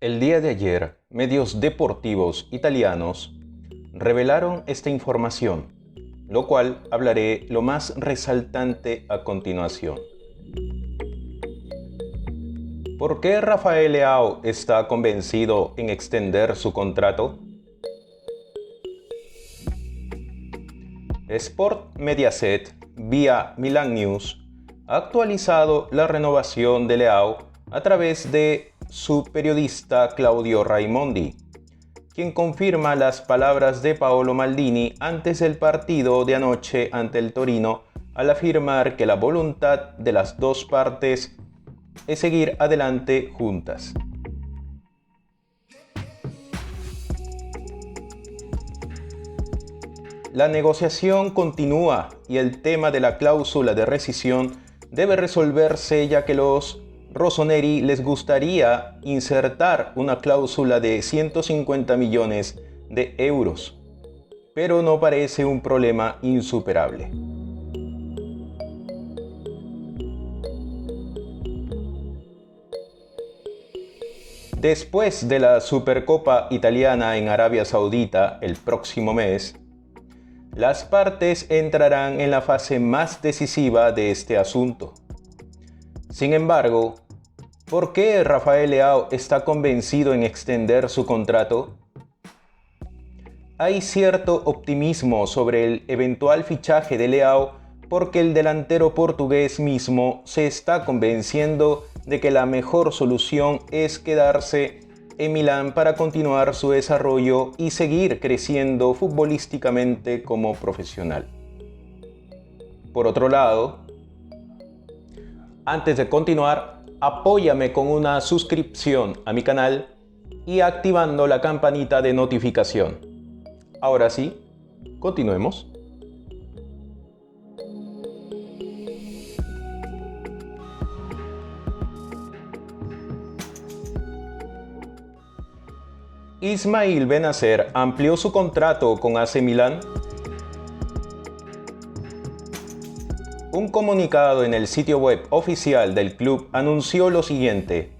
El día de ayer, medios deportivos italianos revelaron esta información, lo cual hablaré lo más resaltante a continuación. ¿Por qué Rafael Leao está convencido en extender su contrato? Sport Mediaset, vía Milan News, ha actualizado la renovación de Leao a través de su periodista Claudio Raimondi, quien confirma las palabras de Paolo Maldini antes del partido de anoche ante el Torino, al afirmar que la voluntad de las dos partes es seguir adelante juntas. La negociación continúa y el tema de la cláusula de rescisión debe resolverse, ya que los rossoneri les gustaría insertar una cláusula de 150 millones de euros, pero no parece un problema insuperable. Después de la Supercopa italiana en Arabia Saudita el próximo mes, las partes entrarán en la fase más decisiva de este asunto. Sin embargo, ¿por qué Rafael Leao está convencido en extender su contrato? Hay cierto optimismo sobre el eventual fichaje de Leao porque el delantero portugués mismo se está convenciendo de que la mejor solución es quedarse en Milán para continuar su desarrollo y seguir creciendo futbolísticamente como profesional. Por otro lado, antes de continuar, apóyame con una suscripción a mi canal y activando la campanita de notificación. Ahora sí, continuemos. Ismail Bennacer amplió su contrato con AC Milán. Un comunicado en el sitio web oficial del club anunció lo siguiente: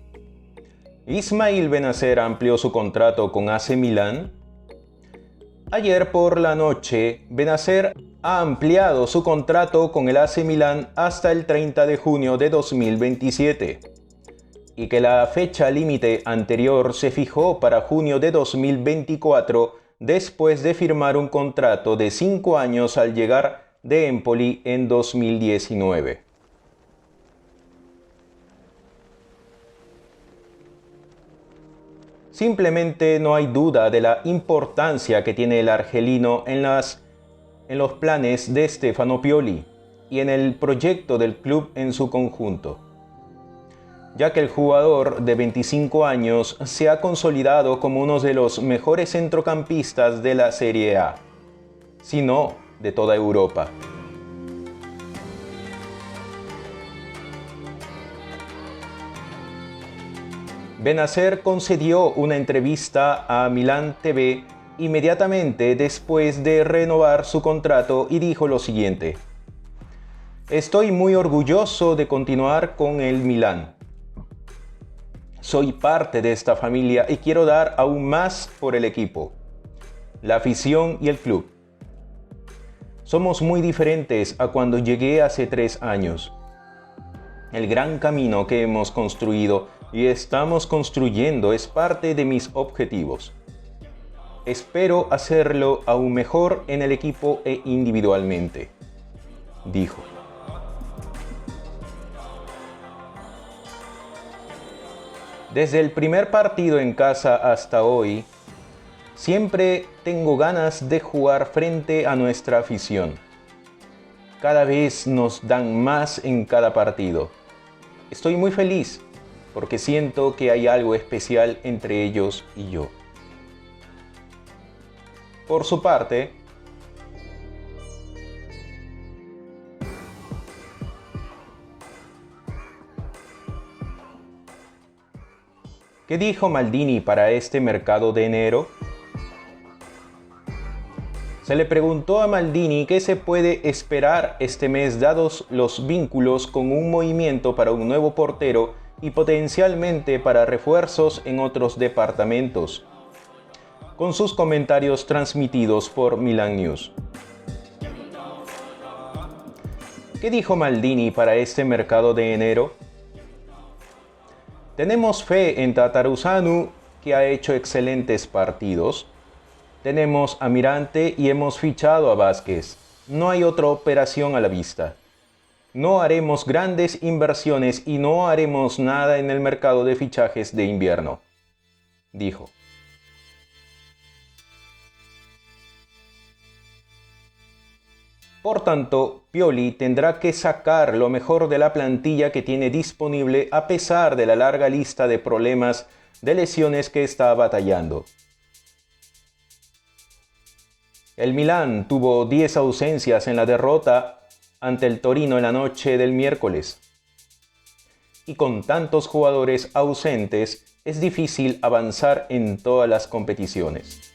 Ismail Bennacer amplió su contrato con AC Milán. Ayer por la noche, Bennacer ha ampliado su contrato con el AC Milán hasta el 30 de junio de 2027. Y que la fecha límite anterior se fijó para junio de 2024 después de firmar un contrato de 5 años al llegar de Empoli en 2019. Simplemente no hay duda de la importancia que tiene el argelino en los planes de Stefano Pioli y en el proyecto del club en su conjunto, ya que el jugador de 25 años se ha consolidado como uno de los mejores centrocampistas de la Serie A, si no de toda Europa. Bennacer concedió una entrevista a Milan TV inmediatamente después de renovar su contrato y dijo lo siguiente: Estoy muy orgulloso de continuar con el Milan. Soy parte de esta familia y quiero dar aún más por el equipo, la afición y el club. Somos muy diferentes a cuando llegué hace 3 años. El gran camino que hemos construido y estamos construyendo es parte de mis objetivos. Espero hacerlo aún mejor en el equipo e individualmente, dijo. Desde el primer partido en casa hasta hoy, siempre tengo ganas de jugar frente a nuestra afición. Cada vez nos dan más en cada partido. Estoy muy feliz porque siento que hay algo especial entre ellos y yo. Por su parte, ¿qué dijo Maldini para este mercado de enero? Se le preguntó a Maldini qué se puede esperar este mes dados los vínculos con un movimiento para un nuevo portero y potencialmente para refuerzos en otros departamentos, con sus comentarios transmitidos por Milan News. ¿Qué dijo Maldini para este mercado de enero? Tenemos fe en Tataruzanu, que ha hecho excelentes partidos. Tenemos a Mirante y hemos fichado a Vázquez. No hay otra operación a la vista. No haremos grandes inversiones y no haremos nada en el mercado de fichajes de invierno, dijo. Por tanto, Pioli tendrá que sacar lo mejor de la plantilla que tiene disponible a pesar de la larga lista de problemas de lesiones que está batallando. El Milan tuvo 10 ausencias en la derrota ante el Torino en la noche del miércoles. Y con tantos jugadores ausentes es difícil avanzar en todas las competiciones.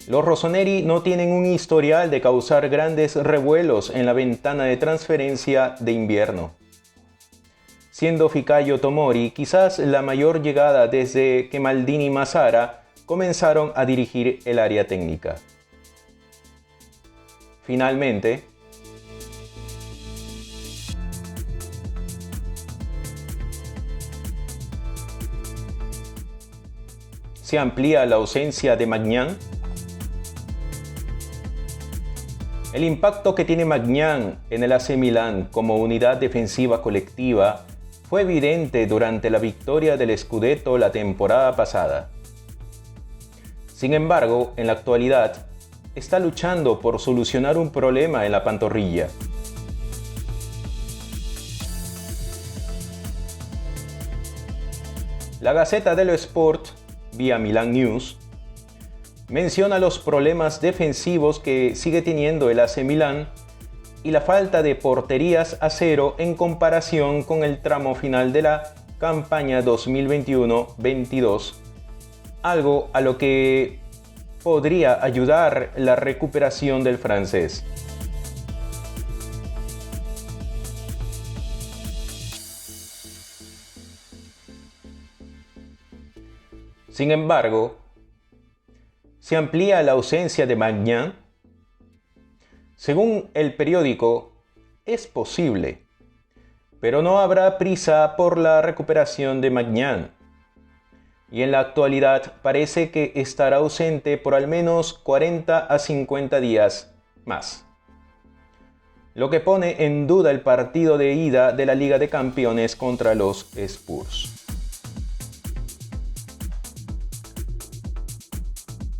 Los rossoneri no tienen un historial de causar grandes revuelos en la ventana de transferencia de invierno, siendo Fikayo Tomori quizás la mayor llegada desde que Maldini y Massara comenzaron a dirigir el área técnica. Finalmente, se amplía la ausencia de Maignan. El impacto que tiene Maignan en el AC Milan como unidad defensiva colectiva fue evidente durante la victoria del Scudetto la temporada pasada. Sin embargo, en la actualidad, está luchando por solucionar un problema en la pantorrilla. La Gazzetta dello Sport, vía Milan News, menciona los problemas defensivos que sigue teniendo el AC Milan y la falta de porterías a cero en comparación con el tramo final de la campaña 2021-22, algo a lo que podría ayudar la recuperación del francés. Sin embargo, se amplía la ausencia de Maignan. Según el periódico, es posible, pero no habrá prisa por la recuperación de Maignan. Y en la actualidad parece que estará ausente por al menos 40 a 50 días más, lo que pone en duda el partido de ida de la Liga de Campeones contra los Spurs.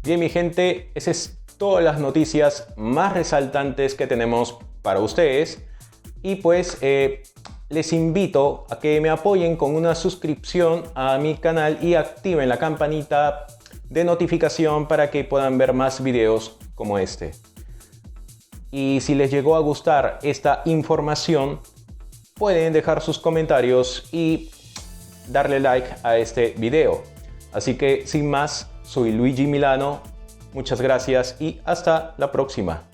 Bien, mi gente, esas es todas las noticias más resaltantes que tenemos para ustedes. Y pues les invito a que me apoyen con una suscripción a mi canal y activen la campanita de notificación para que puedan ver más videos como este. Y si les llegó a gustar esta información, pueden dejar sus comentarios y darle like a este video. Así que sin más, soy Luigi Milano, muchas gracias y hasta la próxima.